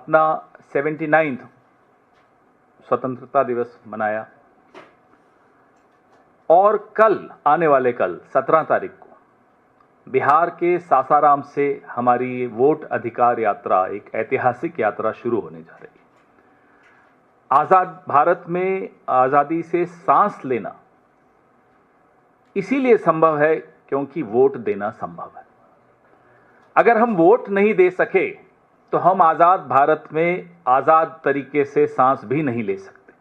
अपना 79th स्वतंत्रता दिवस मनाया और कल, आने वाले कल 17 तारीख को बिहार के सासाराम से हमारी वोट अधिकार यात्रा, एक ऐतिहासिक यात्रा शुरू होने जा रही है। आजाद भारत में आजादी से सांस लेना इसीलिए संभव है क्योंकि वोट देना संभव है। अगर हम वोट नहीं दे सके तो हम आजाद भारत में आजाद तरीके से सांस भी नहीं ले सकते।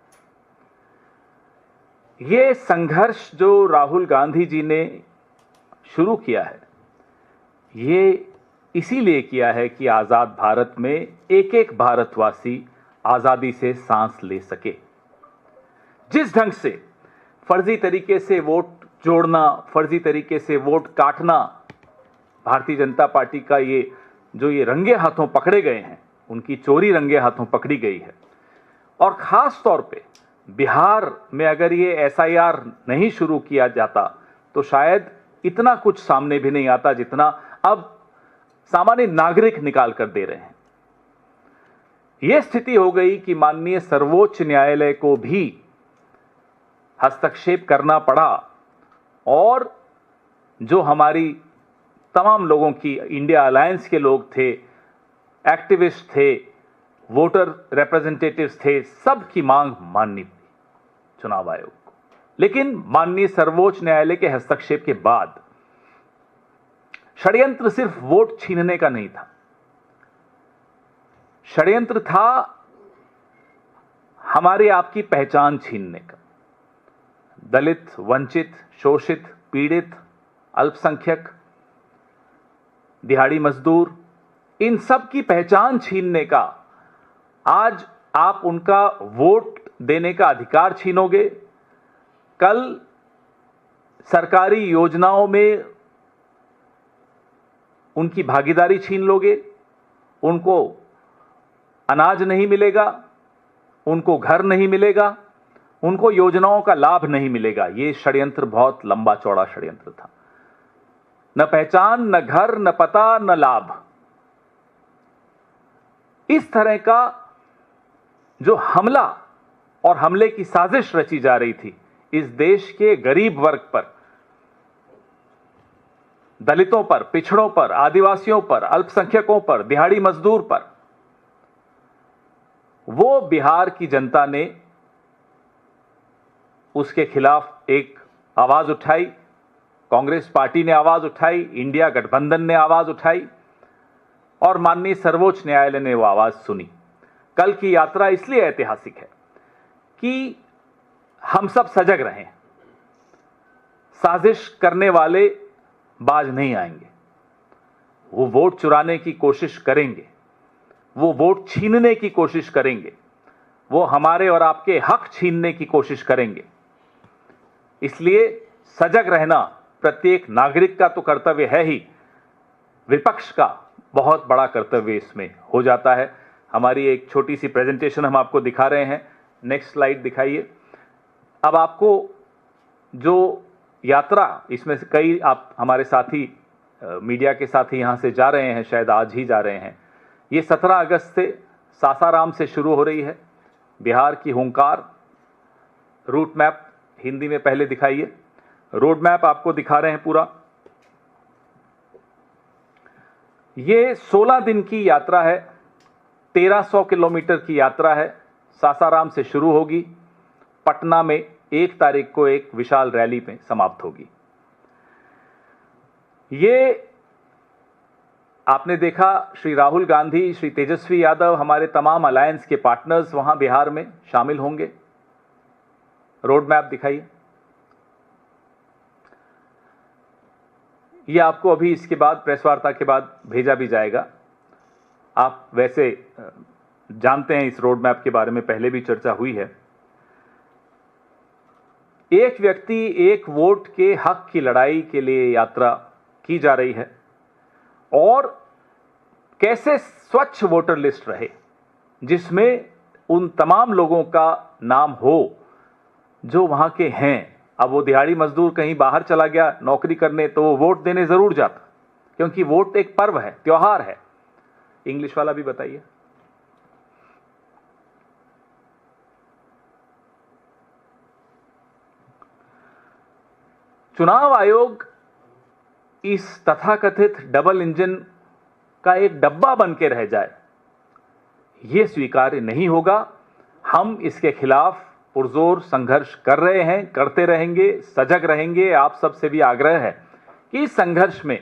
ये संघर्ष जो राहुल गांधी जी ने शुरू किया है, ये इसीलिए किया है कि आजाद भारत में एक एक भारतवासी आजादी से सांस ले सके। जिस ढंग से फर्जी तरीके से वोट जोड़ना, फर्जी तरीके से वोट काटना, भारतीय जनता पार्टी का ये रंगे हाथों पकड़े गए हैं, उनकी चोरी रंगे हाथों पकड़ी गई है। और खास तौर पे बिहार में अगर ये एसआईआर नहीं शुरू किया जाता तो शायद इतना कुछ सामने भी नहीं आता जितना अब सामान्य नागरिक निकाल कर दे रहे हैं। यह स्थिति हो गई कि माननीय सर्वोच्च न्यायालय को भी हस्तक्षेप करना पड़ा और जो हमारी तमाम लोगों की, इंडिया अलायंस के लोग थे, एक्टिविस्ट थे, वोटर रिप्रेजेंटेटिव्स थे, सबकी मांग माननी पड़ी चुनाव आयोग को। लेकिन माननीय सर्वोच्च न्यायालय के हस्तक्षेप के बाद षड्यंत्र सिर्फ वोट छीनने का नहीं था, षड्यंत्र था हमारी आपकी पहचान छीनने का। दलित, वंचित, शोषित, पीड़ित, अल्पसंख्यक, दिहाड़ी मजदूर, इन सब की पहचान छीनने का। आज आप उनका वोट देने का अधिकार छीनोगे, कल सरकारी योजनाओं में उनकी भागीदारी छीन लोगे, उनको अनाज नहीं मिलेगा, उनको घर नहीं मिलेगा, उनको योजनाओं का लाभ नहीं मिलेगा। यह षड्यंत्र बहुत लंबा चौड़ा षड्यंत्र था। न पहचान, न घर, न पता, न लाभ। इस तरह का जो हमला और हमले की साजिश रची जा रही थी इस देश के गरीब वर्ग पर, दलितों पर, पिछड़ों पर, आदिवासियों पर, अल्पसंख्यकों पर, दिहाड़ी मजदूर पर, वो बिहार की जनता ने उसके खिलाफ एक आवाज उठाई। कांग्रेस पार्टी ने आवाज उठाई, इंडिया गठबंधन ने आवाज उठाई और माननीय सर्वोच्च न्यायालय ने वो आवाज सुनी। कल की यात्रा इसलिए ऐतिहासिक है कि हम सब सजग रहें। साजिश करने वाले बाज नहीं आएंगे, वो वोट चुराने की कोशिश करेंगे, वो वोट छीनने की कोशिश करेंगे, वो हमारे और आपके हक छीनने की कोशिश करेंगे। इसलिए सजग रहना प्रत्येक नागरिक का तो कर्तव्य है ही, विपक्ष का बहुत बड़ा कर्तव्य इसमें हो जाता है। हमारी एक छोटी सी प्रेजेंटेशन हम आपको दिखा रहे हैं। नेक्स्ट स्लाइड दिखाइए। अब आपको जो यात्रा, इसमें से कई आप हमारे साथी, मीडिया के साथी यहां से जा रहे हैं, शायद आज ही जा रहे हैं। ये 17 अगस्त से सासाराम से शुरू हो रही है। बिहार की हुंकार, रूट मैप हिंदी में पहले दिखाइए। रोड मैप आपको दिखा रहे हैं पूरा। ये 16 दिन की यात्रा है, 1300 किलोमीटर की यात्रा है। सासाराम से शुरू होगी, पटना में 1 तारीख को एक विशाल रैली में समाप्त होगी। ये आपने देखा, श्री राहुल गांधी, श्री तेजस्वी यादव, हमारे तमाम अलायंस के पार्टनर्स वहां बिहार में शामिल होंगे। रोड मैप दिखाइए। ये आपको अभी इसके बाद, प्रेस वार्ता के बाद भेजा भी जाएगा। आप वैसे जानते हैं इस रोड मैप के बारे में, पहले भी चर्चा हुई है। एक व्यक्ति एक वोट के हक की लड़ाई के लिए यात्रा की जा रही है और कैसे स्वच्छ वोटर लिस्ट रहे, जिसमें उन तमाम लोगों का नाम हो जो वहां के हैं। अब वो दिहाड़ी मजदूर कहीं बाहर चला गया नौकरी करने तो वो वोट देने जरूर जाता, क्योंकि वोट एक पर्व है, त्योहार है। इंग्लिश वाला भी बताइए। चुनाव आयोग इस तथाकथित डबल इंजन का एक डब्बा बन के रह जाए, यह स्वीकार्य नहीं होगा। हम इसके खिलाफ पुरजोर संघर्ष कर रहे हैं, करते रहेंगे, सजग रहेंगे। आप सबसे भी आग्रह है कि इस संघर्ष में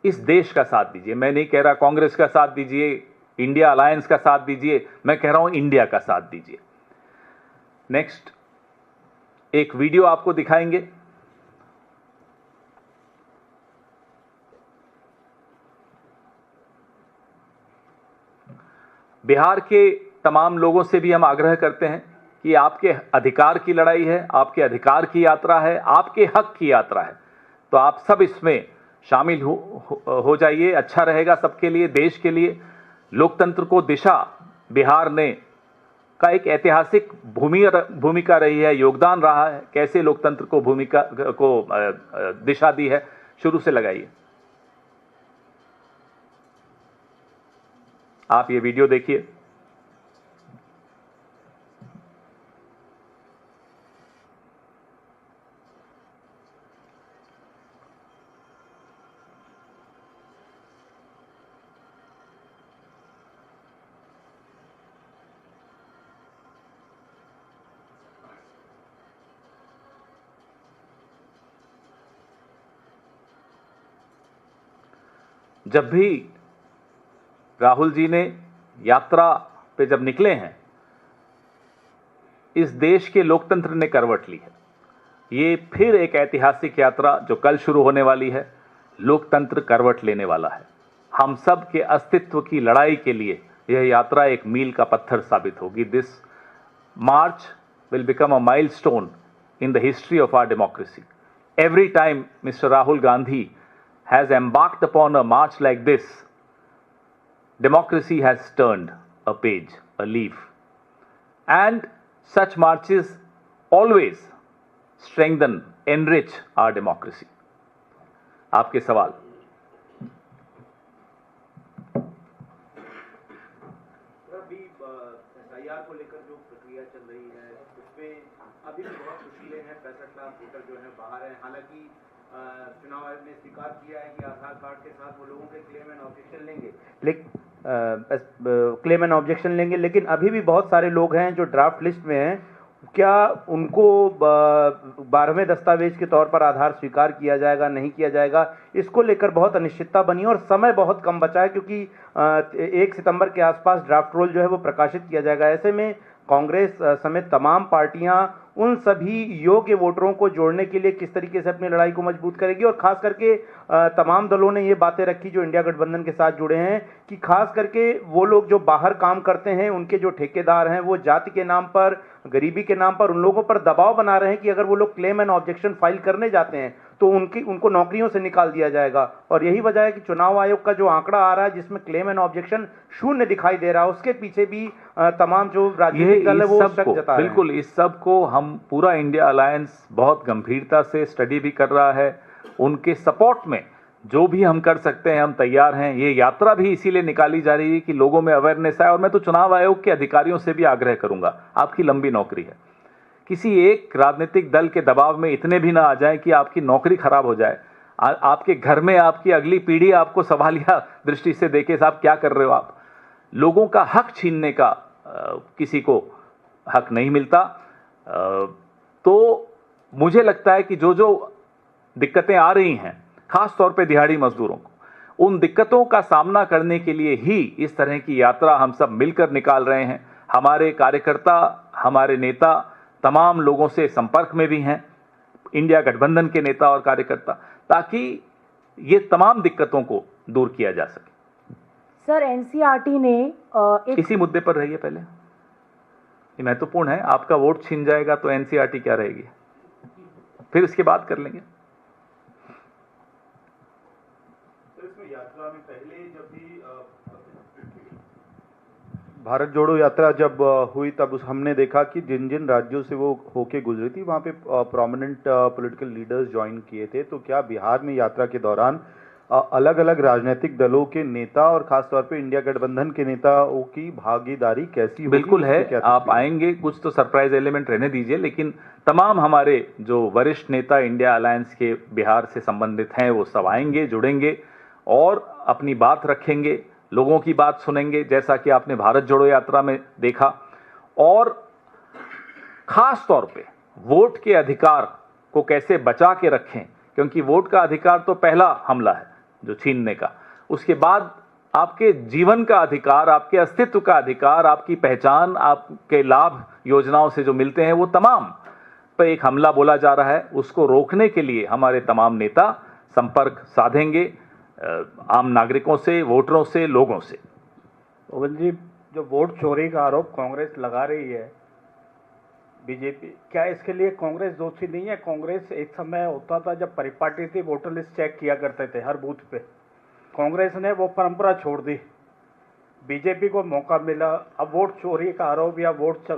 इस देश का साथ दीजिए। मैं नहीं कह रहा कांग्रेस का साथ दीजिए, इंडिया अलायंस का साथ दीजिए, मैं कह रहा हूं इंडिया का साथ दीजिए। नेक्स्ट एक वीडियो आपको दिखाएंगे। बिहार के तमाम लोगों से भी हम आग्रह करते हैं कि आपके अधिकार की लड़ाई है, आपके अधिकार की यात्रा है, आपके हक की यात्रा है, तो आप सब इसमें शामिल हो जाइए। अच्छा रहेगा सबके लिए, देश के लिए। लोकतंत्र को दिशा बिहार ने का एक ऐतिहासिक भूमिका रही है, योगदान रहा है। कैसे लोकतंत्र को दिशा दी है, शुरू से लगाइए। आप ये वीडियो देखिए। जब भी राहुल जी ने यात्रा पे जब निकले हैं, इस देश के लोकतंत्र ने करवट ली है। ये फिर एक ऐतिहासिक यात्रा जो कल शुरू होने वाली है, लोकतंत्र करवट लेने वाला है। हम सब के अस्तित्व की लड़ाई के लिए यह यात्रा एक मील का पत्थर साबित होगी। This March will become a milestone in the history of our democracy. Every time Mr. Rahul Gandhi has embarked upon a march like this, democracy has turned a page, a leaf. And such marches always strengthen, enrich our democracy. आपके सवाल। अभी SIR को लेकर जो प्रक्रिया चल रही है उसमें अभी भी बहुत मुश्किलें हैं। 65 लाख वोटर जो है बाहर है। हालांकि चुनाव आयोग ने स्वीकार किया है कि आधार कार्ड के साथ वो लोगों के क्लेम एंड ऑब्जेक्शन लेंगे, लेकिन अभी भी बहुत सारे लोग हैं जो ड्राफ्ट लिस्ट में हैं। क्या उनको 12वें दस्तावेज के तौर पर आधार स्वीकार किया जाएगा, नहीं किया जाएगा, इसको लेकर बहुत अनिश्चितता बनी और समय बहुत कम बचा है, क्योंकि 1 सितंबर के आसपास ड्राफ्ट रोल जो है वो प्रकाशित किया जाएगा। ऐसे में कांग्रेस समेत तमाम पार्टियां उन सभी योग्य वोटरों को जोड़ने के लिए किस तरीके से अपनी लड़ाई को मजबूत करेगी। और खास करके तमाम दलों ने ये बातें रखी जो इंडिया गठबंधन के साथ जुड़े हैं कि खास करके वो लोग जो बाहर काम करते हैं, उनके जो ठेकेदार हैं, वो जाति के नाम पर, गरीबी के नाम पर उन लोगों पर दबाव बना रहे हैं कि अगर वो लोग क्लेम एंड ऑब्जेक्शन फाइल करने जाते हैं तो उनको नौकरियों से निकाल दिया जाएगा। और यही वजह है कि चुनाव आयोग का जो आंकड़ा आ रहा है जिसमें क्लेम एंड ऑब्जेक्शन 0 दिखाई दे रहा है, उसके पीछे भी तमाम जो राजनीतिक दल है वो शक जता रहे हैं। बिल्कुल, इस सब को हम पूरा इंडिया अलायंस बहुत गंभीरता से स्टडी भी कर रहा है। उनके सपोर्ट में जो भी हम कर सकते हैं हम तैयार हैं। ये यात्रा भी इसीलिए निकाली जा रही है कि लोगों में अवेयरनेस आए। और मैं तो चुनाव आयोग के अधिकारियों से भी आग्रह करूंगा, आपकी लंबी नौकरी है, किसी एक राजनीतिक दल के दबाव में इतने भी ना आ जाए कि आपकी नौकरी खराब हो जाए। आपके घर में आपकी अगली पीढ़ी आपको सवालिया दृष्टि से देखे, साहब क्या कर रहे हो आप। लोगों का हक छीनने का किसी को हक नहीं मिलता। तो मुझे लगता है कि जो जो दिक्कतें आ रही हैं, खास तौर पे दिहाड़ी मजदूरों को, उन दिक्कतों का सामना करने के लिए ही इस तरह की यात्रा हम सब मिलकर निकाल रहे हैं। हमारे कार्यकर्ता, हमारे नेता तमाम लोगों से संपर्क में भी हैं, इंडिया गठबंधन के नेता और कार्यकर्ता, ताकि ये तमाम दिक्कतों को दूर किया जा सके। सर, एनसीईआरटी ने इसी मुद्दे पर रहिए पहले, ये महत्वपूर्ण है। आपका वोट छीन जाएगा तो एनसीईआरटी क्या रहेगी, फिर इसके बाद कर लेंगे। यात्रा में पहले जब भी भारत जोड़ो यात्रा जब हुई तब हमने देखा कि जिन जिन राज्यों से वो होके गुजरी थी वहाँ पे प्रोमिनेंट पॉलिटिकल लीडर्स ज्वाइन किए थे। तो क्या बिहार में यात्रा के दौरान अलग अलग राजनीतिक दलों के नेता और खासतौर पे इंडिया गठबंधन के नेताओं की भागीदारी कैसी होगी? बिल्कुल है, क्या आप आएंगे, कुछ तो सरप्राइज एलिमेंट रहने दीजिए, लेकिन तमाम हमारे जो वरिष्ठ नेता इंडिया अलायंस के बिहार से संबंधित हैं वो सब आएंगे, जुड़ेंगे और अपनी बात रखेंगे, लोगों की बात सुनेंगे, जैसा कि आपने भारत जोड़ो यात्रा में देखा। और खास तौर पे वोट के अधिकार को कैसे बचा के रखें, क्योंकि वोट का अधिकार तो पहला हमला है जो छीनने का, उसके बाद आपके जीवन का अधिकार, आपके अस्तित्व का अधिकार, आपकी पहचान, आपके लाभ योजनाओं से जो मिलते हैं वो तमाम पर एक हमला बोला जा रहा है। उसको रोकने के लिए हमारे तमाम नेता संपर्क साधेंगे आम नागरिकों से, वोटरों से, लोगों से। ओवल जी, जो वोट चोरी का आरोप कांग्रेस लगा रही है बीजेपी, क्या इसके लिए कांग्रेस दोषी नहीं है? कांग्रेस एक समय होता था जब परिपाटी थी, वोटर लिस्ट चेक किया करते थे हर बूथ पे। कांग्रेस ने वो परंपरा छोड़ दी, बीजेपी को मौका मिला। अब वोट चोरी का आरोप या वोट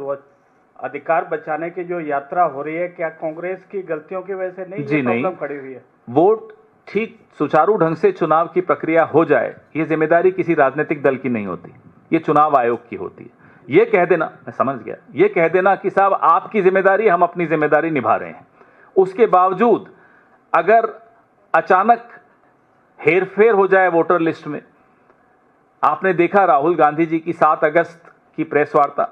अधिकार बचाने की जो यात्रा हो रही है, क्या कांग्रेस की गलतियों की वजह से नहीं जी नहीं, प्रॉब्लम खड़ी हुई है? वोट ठीक सुचारू ढंग से चुनाव की प्रक्रिया हो जाए, ये जिम्मेदारी किसी राजनीतिक दल की नहीं होती, ये चुनाव आयोग की होती है। ये कह देना, मैं समझ गया, ये कह देना कि साहब आपकी जिम्मेदारी, हम अपनी जिम्मेदारी निभा रहे हैं, उसके बावजूद अगर अचानक हेरफेर हो जाए वोटर लिस्ट में। आपने देखा राहुल गांधी जी की 7 अगस्त की प्रेस वार्ता,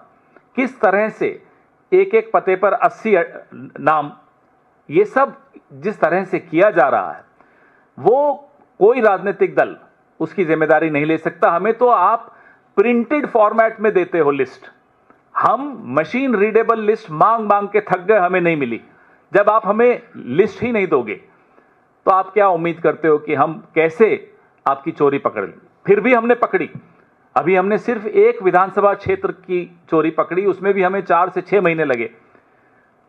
किस तरह से एक एक पते पर 80 नाम, ये सब जिस तरह से किया जा रहा है, वो कोई राजनीतिक दल उसकी जिम्मेदारी नहीं ले सकता। हमें तो आप प्रिंटेड फॉर्मेट में देते हो लिस्ट, हम मशीन रीडेबल लिस्ट मांग मांग के थक गए, हमें नहीं मिली। जब आप हमें लिस्ट ही नहीं दोगे तो आप क्या उम्मीद करते हो कि हम कैसे आपकी चोरी पकड़ लें? फिर भी हमने पकड़ी। अभी हमने सिर्फ एक विधानसभा क्षेत्र की चोरी पकड़ी, उसमें भी हमें 4 से 6 महीने लगे।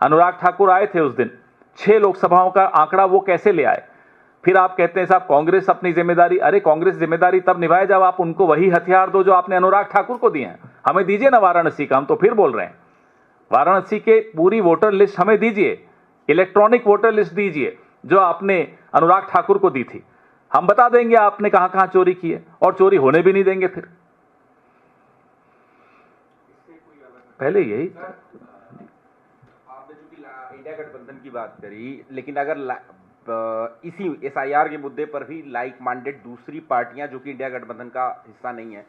अनुराग ठाकुर आए थे उस दिन, 6 लोकसभाओं का आंकड़ा वो कैसे ले आए? फिर आप कहते हैं साहब कांग्रेस अपनी जिम्मेदारी, अरे कांग्रेस जिम्मेदारी तब निभाए जब आप उनको वही हथियार दो जो आपने अनुराग ठाकुर को दिए हैं। हमें दीजिए ना वाराणसी का, हम तो फिर बोल रहे हैं वाराणसी के पूरी वोटर लिस्ट हमें दीजिए, इलेक्ट्रॉनिक वोटर लिस्ट दीजिए जो आपने अनुराग ठाकुर को दी थी, हम बता देंगे आपने कहां कहां चोरी की है, और चोरी होने भी नहीं देंगे। फिर पहले यही आपने चूंकि इंडिया गठबंधन की बात करी, लेकिन अगर इसी SIR के मुद्दे पर भी लाइक माइंडेड दूसरी पार्टियां जो कि इंडिया गठबंधन का हिस्सा नहीं है,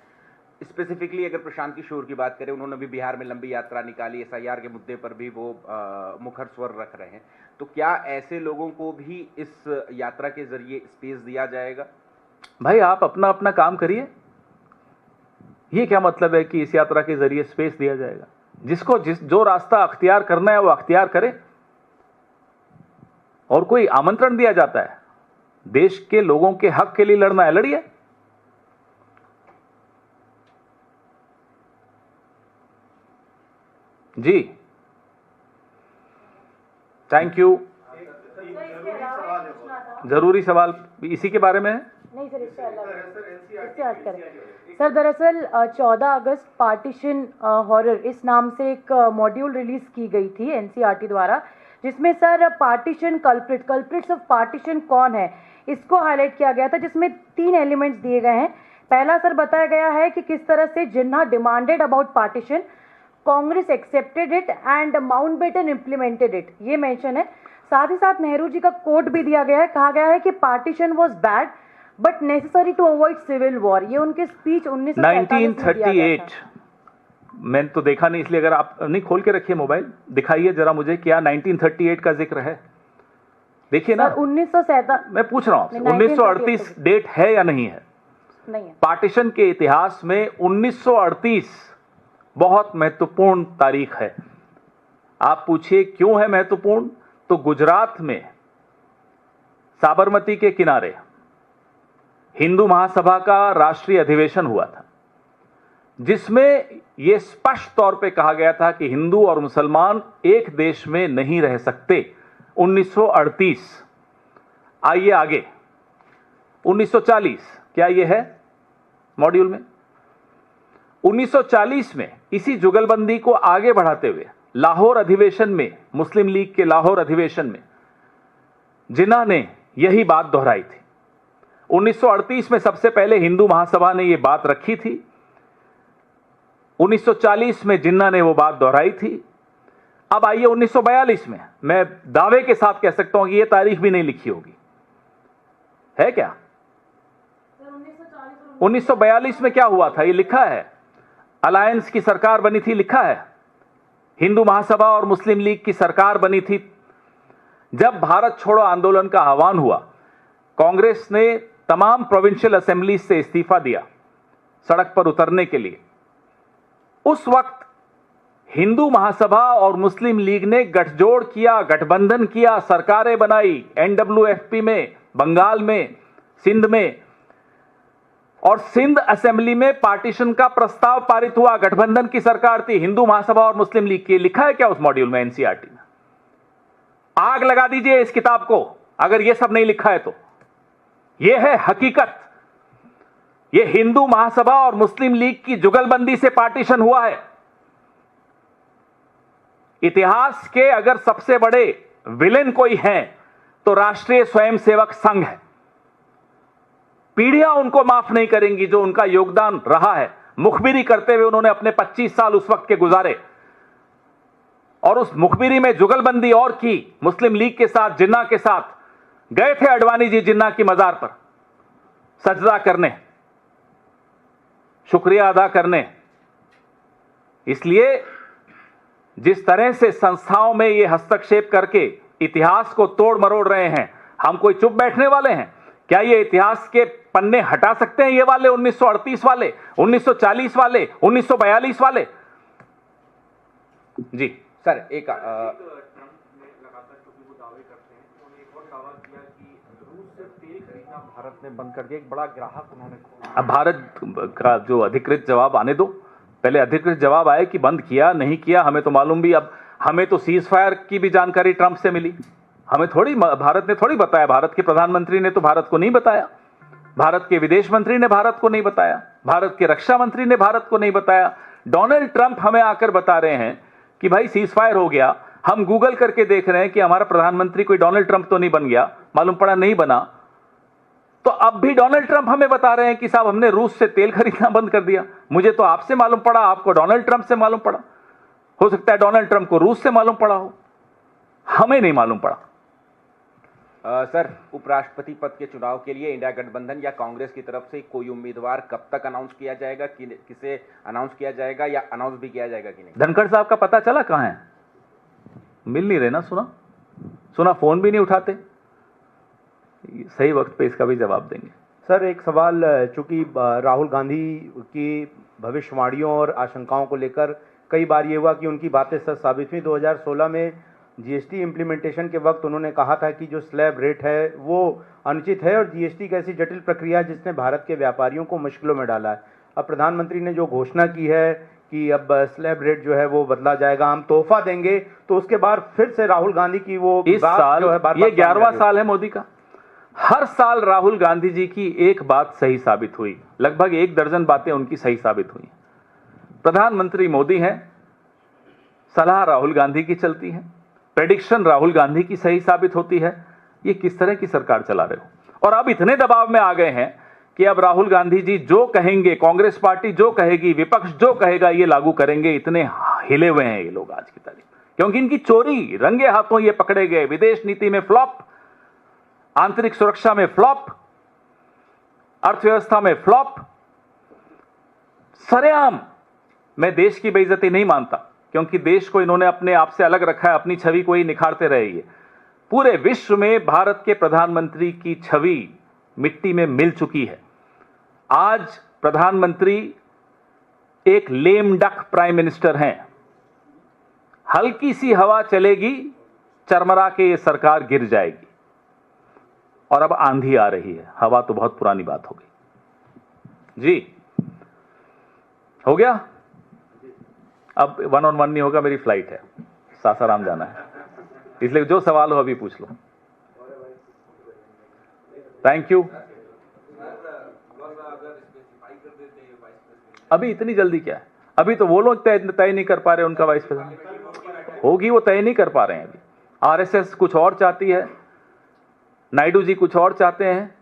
स्पेसिफिकली अगर प्रशांत किशोर की बात करें, उन्होंने भी बिहार में लंबी यात्रा निकाली, SIR के मुद्दे पर भी वो मुखर स्वर रख रहे हैं, तो क्या ऐसे लोगों को भी इस यात्रा के जरिए स्पेस दिया जाएगा? भाई आप अपना अपना काम करिए, ये क्या मतलब है कि इस यात्रा के जरिए स्पेस दिया जाएगा? जिसको जो रास्ता अख्तियार करना है वो अख्तियार करे, और कोई आमंत्रण दिया जाता है देश के लोगों के हक के लिए लड़ना है, लड़िए। जी थैंक यू। जरूरी सवाल इसी के बारे में है? नहीं सर, इससे हट करें सर। दरअसल 14 अगस्त पार्टीशन हॉरर इस नाम से एक मॉड्यूल रिलीज की गई थी NCERT द्वारा, जिसमें sir partition culprits of partition कौन है इसको हाईलाइट किया गया था, जिसमें 3 एलिमेंट्स दिए गए हैं। पहला सर बताया गया है कि किस तरह से Jinnah demanded about partition, Congress accepted it and Mountbatten implemented it, ये मेंशन है। साथ ही साथ नेहरू जी का कोट भी दिया गया है, कहा गया है कि partition was bad but necessary to avoid civil war. ये उनके स्पीच 1938 मैंने तो देखा नहीं, इसलिए अगर आप नहीं खोल के रखिए मोबाइल, दिखाइए जरा मुझे क्या 1938 का जिक्र है। देखिए ना 1947, मैं पूछ रहा हूं 1938 डेट है या नहीं है? नहीं है। पार्टीशन के इतिहास में 1938 बहुत महत्वपूर्ण तारीख है। आप पूछिए क्यों है महत्वपूर्ण, तो गुजरात में साबरमती के किनारे हिंदू महासभा का राष्ट्रीय अधिवेशन हुआ था, जिसमें यह स्पष्ट तौर पे कहा गया था कि हिंदू और मुसलमान एक देश में नहीं रह सकते। 1938। आइए आगे 1940, क्या यह है मॉड्यूल में? 1940 में इसी जुगलबंदी को आगे बढ़ाते हुए लाहौर अधिवेशन में, मुस्लिम लीग के लाहौर अधिवेशन में जिन्ना ने यही बात दोहराई थी। 1938 में सबसे पहले हिंदू महासभा ने यह बात रखी थी। 1940 में जिन्ना ने वो बात दोहराई थी। अब आइए 1942 में, मैं दावे के साथ कह सकता हूं कि यह तारीख भी नहीं लिखी होगी, है क्या? 1942 में क्या हुआ था, ये लिखा है। अलायंस की सरकार बनी थी, लिखा है। हिंदू महासभा और मुस्लिम लीग की सरकार बनी थी। जब भारत छोड़ो आंदोलन का आह्वान हुआ, कांग्रेस ने तमाम प्रोविंशियल असेंबली से इस्तीफा दिया सड़क पर उतरने के लिए। उस वक्त हिंदू महासभा और मुस्लिम लीग ने गठजोड़ किया, गठबंधन किया, सरकारें बनाई, एनडब्ल्यूएफपी में, बंगाल में, सिंध में, और सिंध असेंबली में पार्टीशन का प्रस्ताव पारित हुआ। गठबंधन की सरकार थी, हिंदू महासभा और मुस्लिम लीग की। लिखा है क्या उस मॉड्यूल में, एनसीईआरटी में? आग लगा दीजिए इस किताब को अगर यह सब नहीं लिखा है तो। यह है हकीकत। यह हिंदू महासभा और मुस्लिम लीग की जुगलबंदी से पार्टीशन हुआ है। इतिहास के अगर सबसे बड़े विलेन कोई हैं तो राष्ट्रीय स्वयंसेवक संघ है। पीढ़ियां उनको माफ नहीं करेंगी जो उनका योगदान रहा है। मुखबिरी करते हुए उन्होंने अपने 25 साल उस वक्त के गुजारे, और उस मुखबिरी में जुगलबंदी और की मुस्लिम लीग के साथ, जिन्ना के साथ। गए थे अडवाणी जी जिन्ना की मजार पर सजदा करने, शुक्रिया अदा करने। इसलिए जिस तरह से संस्थाओं में ये हस्तक्षेप करके इतिहास को तोड़ मरोड़ रहे हैं, हम कोई चुप बैठने वाले हैं? क्या ये इतिहास के पन्ने हटा सकते हैं, ये वाले 1938 वाले, 1940 वाले, 1942 वाले? जी सर, एक भारत ने बंद कर दिया, एक बड़ा ग्राहक उन्होंने खोला। अब भारत का जो अधिकृत जवाब आने दो, पहले अधिकृत जवाब आए कि बंद किया नहीं किया, हमें तो मालूम भी। अब हमें तो सीज फायर की भी जानकारी ट्रंप से मिली, हमें थोड़ी, भारत ने थोड़ी बताया। भारत के प्रधानमंत्री ने तो भारत को नहीं बताया, भारत के विदेश मंत्री ने भारत को नहीं बताया, भारत के रक्षा मंत्री ने भारत को नहीं बताया। डोनाल्ड ट्रंप हमें आकर बता रहे हैं कि भाई सीज फायर हो गया। हम गूगल करके देख रहे हैं कि हमारा प्रधानमंत्री कोई डोनाल्ड ट्रंप तो नहीं बन गया, मालूम पड़ा नहीं बना। तो अब भी डोनाल्ड ट्रंप हमें बता रहे हैं कि साहब हमने रूस से तेल खरीदना बंद कर दिया। मुझे तो आपसे मालूम पड़ा, आपको डोनाल्ड ट्रंप से मालूम पड़ा, हो सकता है डोनाल्ड ट्रंप को रूस से मालूम पड़ा हो, हमें नहीं मालूम पड़ा। सर, उपराष्ट्रपति पद के चुनाव के लिए इंडिया गठबंधन या कांग्रेस की तरफ से कोई उम्मीदवार कब तक अनाउंस किया जाएगा, किसे अनाउंस किया जाएगा या अनाउंस भी किया जाएगा कि नहीं? धनखड़ साहब का पता चला कहां है? मिल नहीं रहे ना, सुना फोन भी नहीं उठाते। सही वक्त पे इसका भी जवाब देंगे। सर, एक सवाल, चूंकि राहुल गांधी की भविष्यवाणियों और आशंकाओं को लेकर कई बार ये हुआ कि उनकी बातें सच साबित हुई। 2016 में जीएसटी इम्प्लीमेंटेशन के वक्त उन्होंने कहा था कि जो स्लैब रेट है वो अनुचित है और जीएसटी एक ऐसी जटिल प्रक्रिया है जिसने भारत के व्यापारियों को मुश्किलों में डाला है। अब प्रधानमंत्री ने जो घोषणा की है कि अब स्लैब रेट जो है वो बदला जाएगा, हम तोहफा देंगे, तो उसके बाद फिर से राहुल गांधी की वो इस साल जो है, ये 11वां साल है मोदी का। हर साल राहुल गांधी जी की एक बात सही साबित हुई, लगभग 1 दर्जन बातें उनकी सही साबित हुई। प्रधानमंत्री मोदी हैं, सलाह राहुल गांधी की चलती है, प्रेडिक्शन राहुल गांधी की सही साबित होती है। ये किस तरह की सरकार चला रहे हो? और अब इतने दबाव में आ गए हैं कि अब राहुल गांधी जी जो कहेंगे, कांग्रेस पार्टी जो कहेगी, विपक्ष जो कहेगा, ये लागू करेंगे। इतने हिले हुए हैं ये लोग आज की तारीख, क्योंकि इनकी चोरी रंगे हाथों ये पकड़े गए। विदेश नीति में फ्लॉप, आंतरिक सुरक्षा में फ्लॉप, अर्थव्यवस्था में फ्लॉप, सरेआम। मैं देश की बेइज्जती नहीं मानता, क्योंकि देश को इन्होंने अपने आप से अलग रखा है, अपनी छवि को ही निखारते रहे। ये पूरे विश्व में भारत के प्रधानमंत्री की छवि मिट्टी में मिल चुकी है। आज प्रधानमंत्री एक लेम डक प्राइम मिनिस्टर हैं। हल्की सी हवा चलेगी, चरमरा के ये सरकार गिर जाएगी। और अब आंधी आ रही है, हवा तो बहुत पुरानी बात हो गई। जी हो गया, अब 1-on-1 नहीं होगा, मेरी फ्लाइट है, सासाराम जाना है, इसलिए जो सवाल हो अभी पूछ लो। Thank you. अभी इतनी जल्दी क्या है? अभी तो वो लोग तय नहीं कर पा रहे उनका वाइस प्रेसिडेंट होगी, वो तय नहीं कर पा रहे हैं अभी। आरएसएस कुछ और चाहती है, नायडू जी कुछ और चाहते हैं,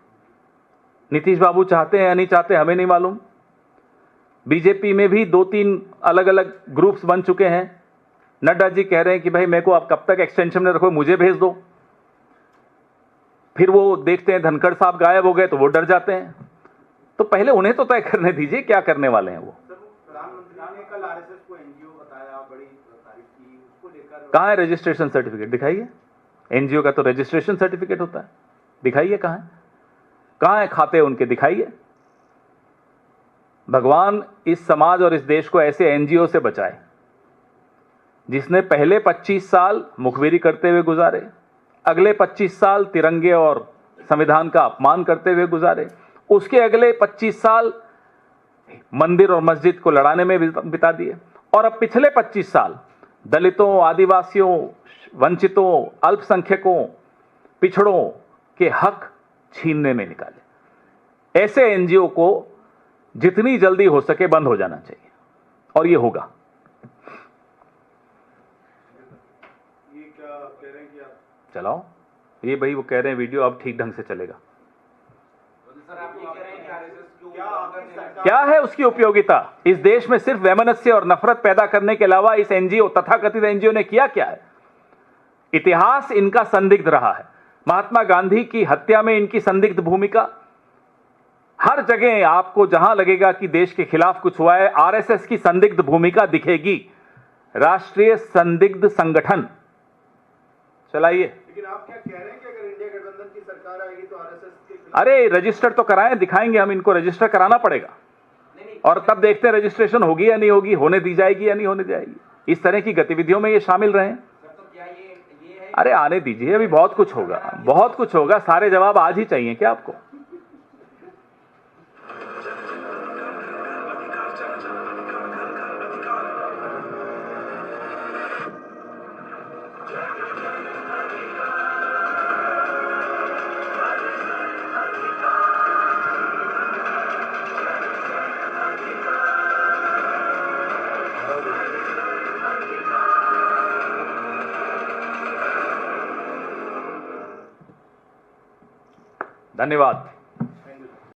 नीतीश बाबू चाहते हैं या नहीं चाहते हमें नहीं मालूम। बीजेपी में भी 2-3 अलग अलग ग्रुप्स बन चुके हैं। नड्डा जी कह रहे हैं कि भाई मेरे को आप कब तक एक्सटेंशन में रखो, मुझे भेज दो। फिर वो देखते हैं धनखड़ साहब गायब हो गए तो वो डर जाते हैं। तो पहले उन्हें तो तय करने दीजिए क्या करने वाले हैं वो। प्रधानमंत्री ने कल आरएसएस को एनजीओ बताया, बड़ी तारीफ की, उसको लेकर कहाँ है रजिस्ट्रेशन सर्टिफिकेट? दिखाइए। एनजीओ का तो रजिस्ट्रेशन सर्टिफिकेट होता है, दिखाइए कहाँ है, कहाँ है खाते उनके, दिखाइए। भगवान इस समाज और इस देश को ऐसे एनजीओ से बचाए जिसने पहले 25 साल मुखबिरी करते हुए गुजारे, अगले 25 साल तिरंगे और संविधान का अपमान करते हुए गुजारे, उसके अगले 25 साल मंदिर और मस्जिद को लड़ाने में बिता दिए, और अब पिछले 25 साल दलितों, आदिवासियों, वंचितों, अल्पसंख्यकों, पिछड़ों के हक छीनने में निकाले। ऐसे एनजीओ को जितनी जल्दी हो सके बंद हो जाना चाहिए, और ये होगा। ये क्या कह रहे हैं कि आप चलाओ ये भाई, वो कह रहे हैं वीडियो अब ठीक ढंग से चलेगा। क्या है उसकी उपयोगिता? इस देश में सिर्फ वैमनस्य और नफरत पैदा करने के अलावा इस एनजीओ, तथाकथित एनजीओ ने किया क्या है? इतिहास इनका संदिग्ध रहा है। महात्मा गांधी की हत्या में इनकी संदिग्ध भूमिका, हर जगह आपको जहां लगेगा कि देश के खिलाफ कुछ हुआ है, आरएसएस की संदिग्ध भूमिका दिखेगी। राष्ट्रीय संदिग्ध संगठन चलाइए। लेकिन आप क्या कह रहे हैं कि अगर इंडिया गठबंधन की सरकार आएगी तो आरएसएस के खिलाफ? अरे रजिस्टर तो कराएं, दिखाएंगे हम, इनको रजिस्टर कराना पड़ेगा, और तब देखते हैं रजिस्ट्रेशन होगी या नहीं होगी, होने दी जाएगी या नहीं होने दी जाएगी। इस तरह की गतिविधियों में ये शामिल रहे। अरे आने दीजिए, अभी बहुत कुछ होगा, बहुत कुछ होगा। सारे जवाब आज ही चाहिए क्या आपको? धन्यवाद।